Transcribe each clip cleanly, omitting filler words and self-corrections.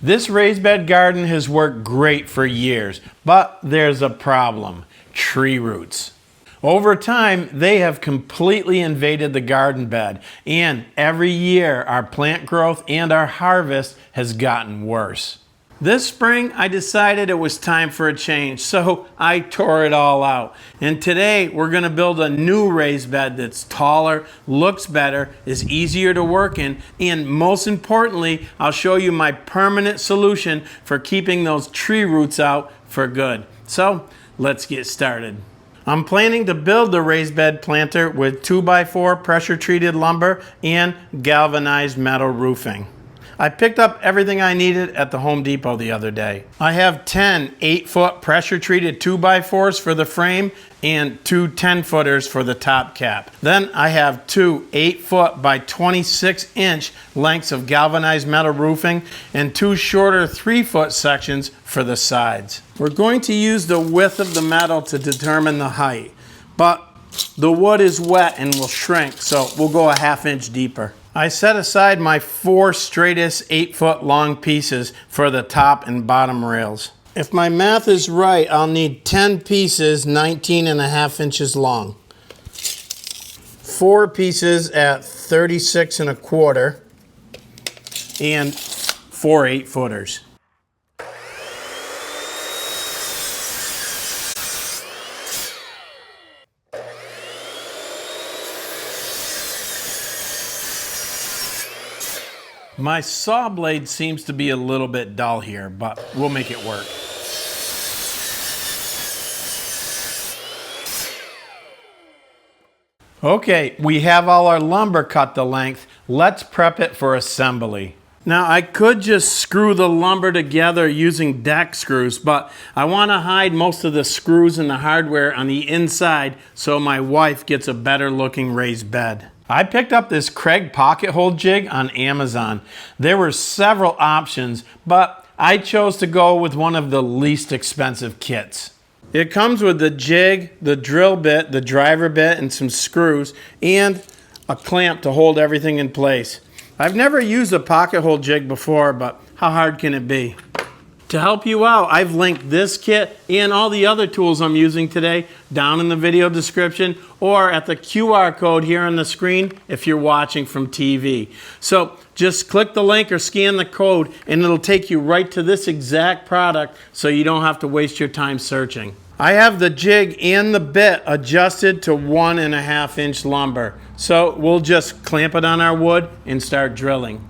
This raised bed garden has worked great for years, but there's a problem: tree roots. Over time, they have completely invaded the garden bed, and every year our plant growth and our harvest has gotten worse. This spring, I decided it was time for a change, so I tore it all out. And today, we're going to build a new raised bed that's taller, looks better, is easier to work in, and most importantly, I'll show you my permanent solution for keeping those tree roots out for good. So, let's get started. I'm planning to build the raised bed planter with 2x4 pressure-treated lumber and galvanized metal roofing. I picked up everything I needed at the Home Depot the other day. I have 10 8-foot pressure-treated 2x4s for the frame and 2 10-footers for the top cap. Then I have 2 8-foot by 26-inch lengths of galvanized metal roofing and 2 shorter 3-foot sections for the sides. We're going to use the width of the metal to determine the height, but the wood is wet and will shrink, so we'll go a 1/2 inch deeper. I set aside my 4 straightest 8-foot long pieces for the top and bottom rails. If my math is right, I'll need 10 pieces 19.5 inches long. 4 pieces at 36 1/4 and 4 8-footers. My saw blade seems to be a little bit dull here, but we'll make it work. Okay, we have all our lumber cut to length. Let's prep it for assembly. Now, I could just screw the lumber together using deck screws, but I want to hide most of the screws and the hardware on the inside so my wife gets a better looking raised bed. I picked up this Craig pocket hole jig on Amazon. There were several options, but I chose to go with one of the least expensive kits. It comes with the jig, the drill bit, the driver bit, and some screws, and a clamp to hold everything in place. I've never used a pocket hole jig before, but how hard can it be? To help you out, I've linked this kit and all the other tools I'm using today down in the video description or at the QR code here on the screen if you're watching from TV. So just click the link or scan the code and it'll take you right to this exact product so you don't have to waste your time searching. I have the jig and the bit adjusted to 1.5 inch lumber. So we'll just clamp it on our wood and start drilling.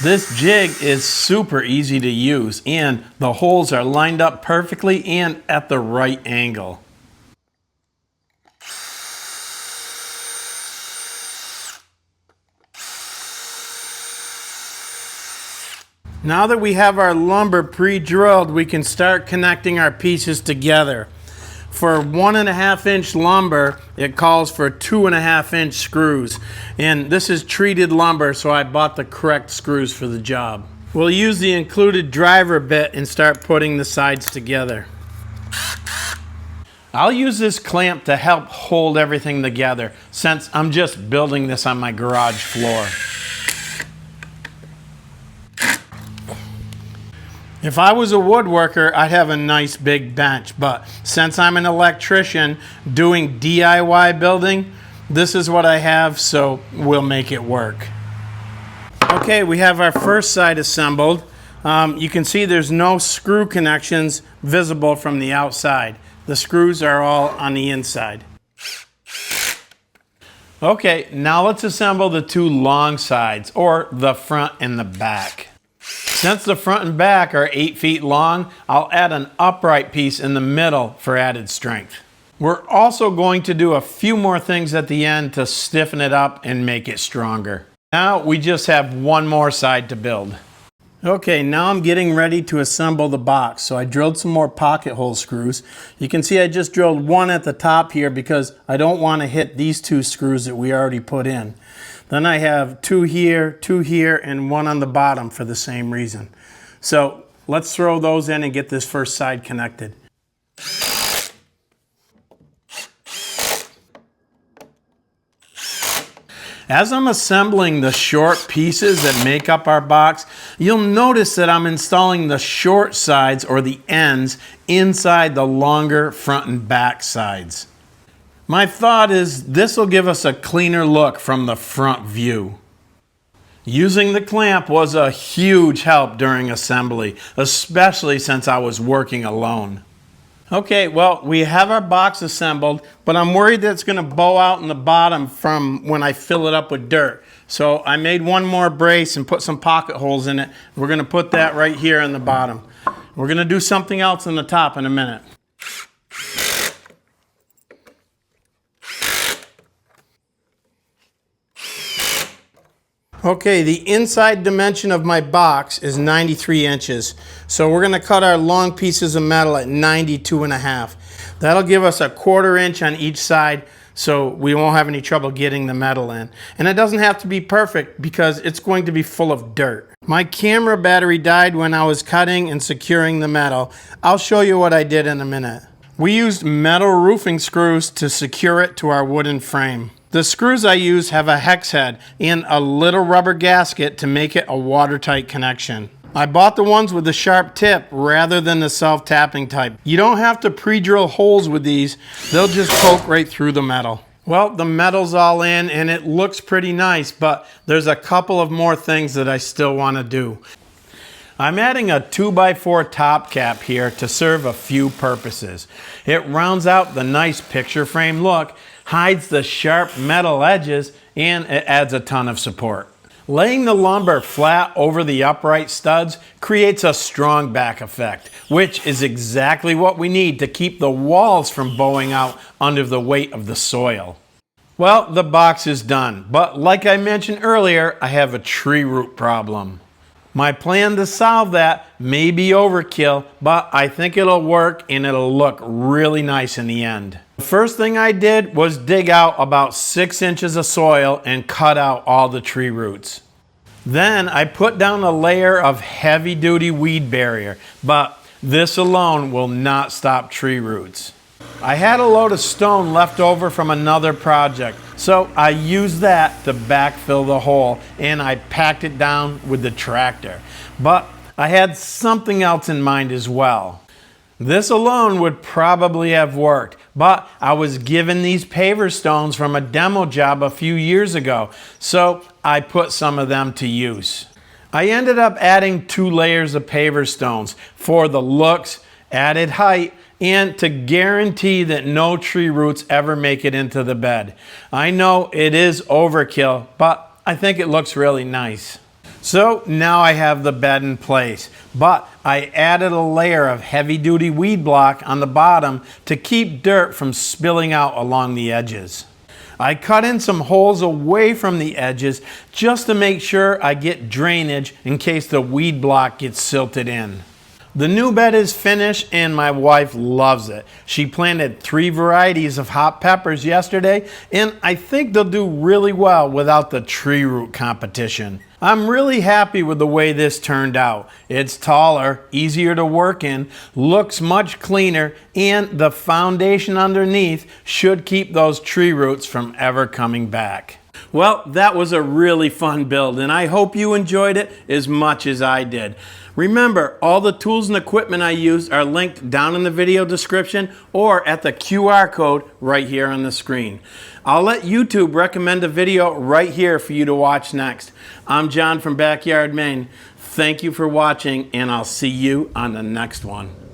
This jig is super easy to use and the holes are lined up perfectly and at the right angle. Now that we have our lumber pre-drilled, we can start connecting our pieces together. For 1.5 inch lumber, it calls for 2.5 inch screws. And this is treated lumber, so I bought the correct screws for the job. We'll use the included driver bit and start putting the sides together. I'll use this clamp to help hold everything together since I'm just building this on my garage floor. If I was a woodworker, I'd have a nice big bench, but since I'm an electrician doing DIY building, this is what I have, so we'll make it work. Okay, we have our first side assembled. You can see there's no screw connections visible from the outside. The screws are all on the inside. Okay, now let's assemble the 2 long sides, or the front and the back. Since the front and back are 8 feet long, I'll add an upright piece in the middle for added strength. We're also going to do a few more things at the end to stiffen it up and make it stronger. Now we just have one more side to build. Okay, now I'm getting ready to assemble the box. So I drilled some more pocket hole screws. You can see I just drilled one at the top here because I don't want to hit these 2 screws that we already put in. Then I have 2 here, and 1 on the bottom for the same reason. So let's throw those in and get this first side connected. As I'm assembling the short pieces that make up our box, you'll notice that I'm installing the short sides or the ends inside the longer front and back sides. My thought is this will give us a cleaner look from the front view. Using the clamp was a huge help during assembly, especially since I was working alone. Okay, well, we have our box assembled, but I'm worried that it's going to bow out in the bottom from when I fill it up with dirt. So I made one more brace and put some pocket holes in it. We're going to put that right here in the bottom. We're going to do something else in the top in a minute. Okay, the inside dimension of my box is 93 inches. So we're going to cut our long pieces of metal at 92.5. That'll give us a 1/4 inch on each side so we won't have any trouble getting the metal in. And it doesn't have to be perfect because it's going to be full of dirt. My camera battery died when I was cutting and securing the metal. I'll show you what I did in a minute. We used metal roofing screws to secure it to our wooden frame. The screws I use have a hex head and a little rubber gasket to make it a watertight connection. I bought the ones with the sharp tip rather than the self-tapping type. You don't have to pre-drill holes with these. They'll just poke right through the metal. Well, the metal's all in and it looks pretty nice, but there's a couple of more things that I still want to do. I'm adding a 2x4 top cap here to serve a few purposes. It rounds out the nice picture frame look, hides the sharp metal edges, and it adds a ton of support. Laying the lumber flat over the upright studs creates a strong back effect, which is exactly what we need to keep the walls from bowing out under the weight of the soil. Well, the box is done, but like I mentioned earlier, I have a tree root problem. My plan to solve that may be overkill, but I think it'll work and it'll look really nice in the end. The first thing I did was dig out about 6 inches of soil and cut out all the tree roots. Then I put down a layer of heavy-duty weed barrier, but this alone will not stop tree roots. I had a load of stone left over from another project, so I used that to backfill the hole and I packed it down with the tractor. But I had something else in mind as well. This alone would probably have worked, but I was given these paver stones from a demo job a few years ago, so I put some of them to use. I ended up adding 2 layers of paver stones for the looks, added height, and to guarantee that no tree roots ever make it into the bed. I know it is overkill, but I think it looks really nice. So now I have the bed in place, but I added a layer of heavy-duty weed block on the bottom to keep dirt from spilling out along the edges. I cut in some holes away from the edges just to make sure I get drainage in case the weed block gets silted in. The new bed is finished and my wife loves it. She planted 3 varieties of hot peppers yesterday and I think they'll do really well without the tree root competition. I'm really happy with the way this turned out. It's taller, easier to work in, looks much cleaner, and the foundation underneath should keep those tree roots from ever coming back. Well, that was a really fun build and I hope you enjoyed it as much as I did. Remember, all the tools and equipment I used are linked down in the video description or at the QR code right here on the screen. I'll let YouTube recommend a video right here for you to watch next. I'm John from Backyard, Maine. Thank you for watching and I'll see you on the next one.